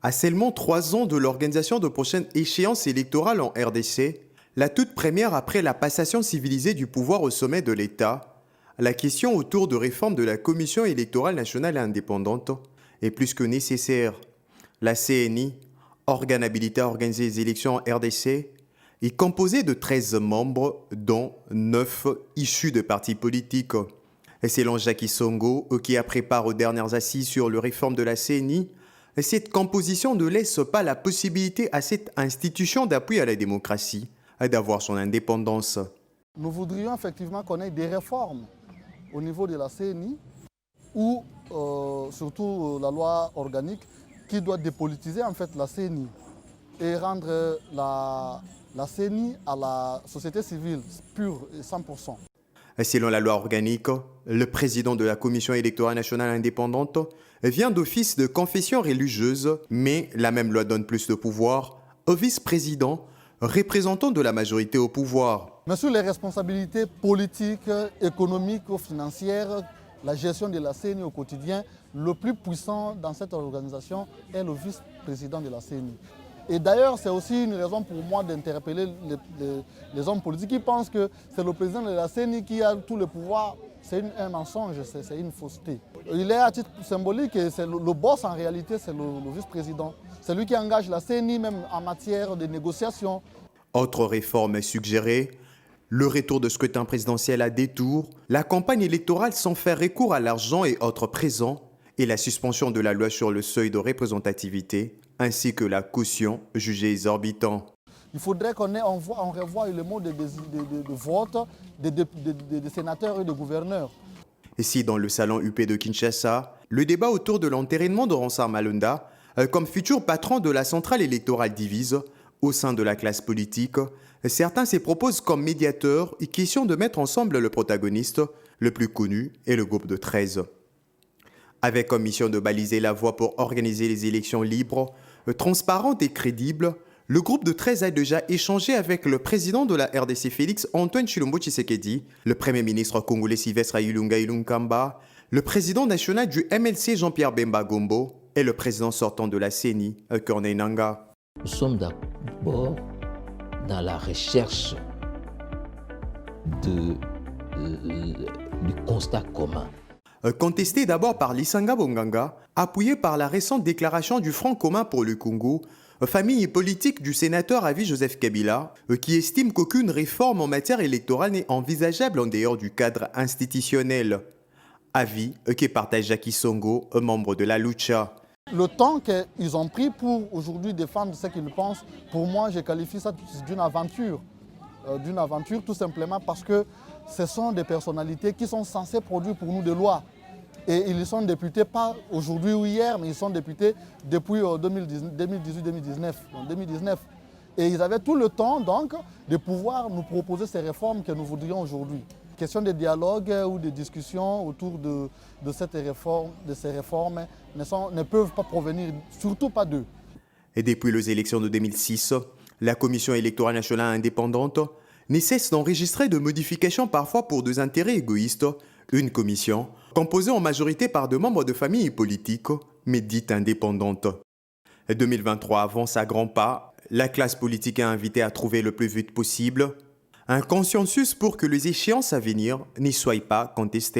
À seulement 3 ans de l'organisation de prochaines échéances électorales en RDC, la toute première après la passation civilisée du pouvoir au sommet de l'État, la question autour de réforme de la Commission électorale nationale et indépendante est plus que nécessaire. La CNI, organe habilité à organiser les élections en RDC, est composée de 13 membres, dont 9 issus de partis politiques. Et selon Jackie Songo, qui a préparé aux dernières assises sur la réforme de la CNI, cette composition ne laisse pas la possibilité à cette institution d'appui à la démocratie d'avoir son indépendance. Nous voudrions effectivement qu'on ait des réformes au niveau de la CNI ou surtout la loi organique qui doit dépolitiser en fait la CNI et rendre la CNI à la société civile pure et 100%. Selon la loi organique, le président de la Commission électorale nationale indépendante vient d'office de confession religieuse, mais la même loi donne plus de pouvoir au vice-président, représentant de la majorité au pouvoir. Mais sur les responsabilités politiques, économiques, financières, la gestion de la CNI au quotidien, le plus puissant dans cette organisation est le vice-président de la CNI. Et d'ailleurs, c'est aussi une raison pour moi d'interpeller les hommes politiques qui pensent que c'est le président de la CNI qui a tout le pouvoir. C'est un mensonge, c'est une fausseté. Il est à titre symbolique et c'est le boss en réalité, c'est le vice-président. C'est lui qui engage la CNI même en matière de négociation. Autre réforme suggérée, le retour de scrutin présidentiel à détour, la campagne électorale sans faire recours à l'argent et autres présents, et la suspension de la loi sur le seuil de représentativité, ainsi que la caution jugée exorbitant. Il faudrait qu'on revoie le mot de vote des sénateurs et des gouverneurs. Ici, dans le salon UP de Kinshasa, le débat autour de l'entérinement de Ronsard Malonda, comme futur patron de la centrale électorale divise, au sein de la classe politique, certains se proposent comme médiateurs et question de mettre ensemble le protagoniste, le plus connu, et le groupe de 13. Avec comme mission de baliser la voie pour organiser les élections libres, transparentes et crédibles, le groupe de 13 a déjà échangé avec le président de la RDC Félix Antoine Tshilombo Tshisekedi, le premier ministre congolais Sylvestre Ilunga Ilunkamba, le président national du MLC Jean-Pierre Bemba Gombo et le président sortant de la CENI, Corneille Nangaa. Nous sommes d'abord dans la recherche du constat commun. Contesté d'abord par Lisanga Bonganga, appuyé par la récente déclaration du Front commun pour le Congo, famille politique du sénateur à vie Joseph Kabila, qui estime qu'aucune réforme en matière électorale n'est envisageable en dehors du cadre institutionnel. Avis que partage Jackie Songo, membre de la Lucha. Le temps qu'ils ont pris pour aujourd'hui défendre ce qu'ils pensent, pour moi, je qualifie ça d'une aventure. D'une aventure tout simplement parce que ce sont des personnalités qui sont censées produire pour nous des lois. Et ils sont députés pas aujourd'hui ou hier, mais ils sont députés depuis 2018-2019. Et ils avaient tout le temps donc de pouvoir nous proposer ces réformes que nous voudrions aujourd'hui. Question de dialogue ou de discussion autour de ces réformes ne peuvent pas provenir, surtout pas d'eux. Et depuis les élections de 2006, la Commission électorale nationale indépendante ne cesse d'enregistrer de modifications parfois pour des intérêts égoïstes. Une commission composée en majorité par des membres de familles politiques, mais dites indépendantes. 2023 avance à grands pas. La classe politique est invitée à trouver le plus vite possible un consensus pour que les échéances à venir n'y soient pas contestées.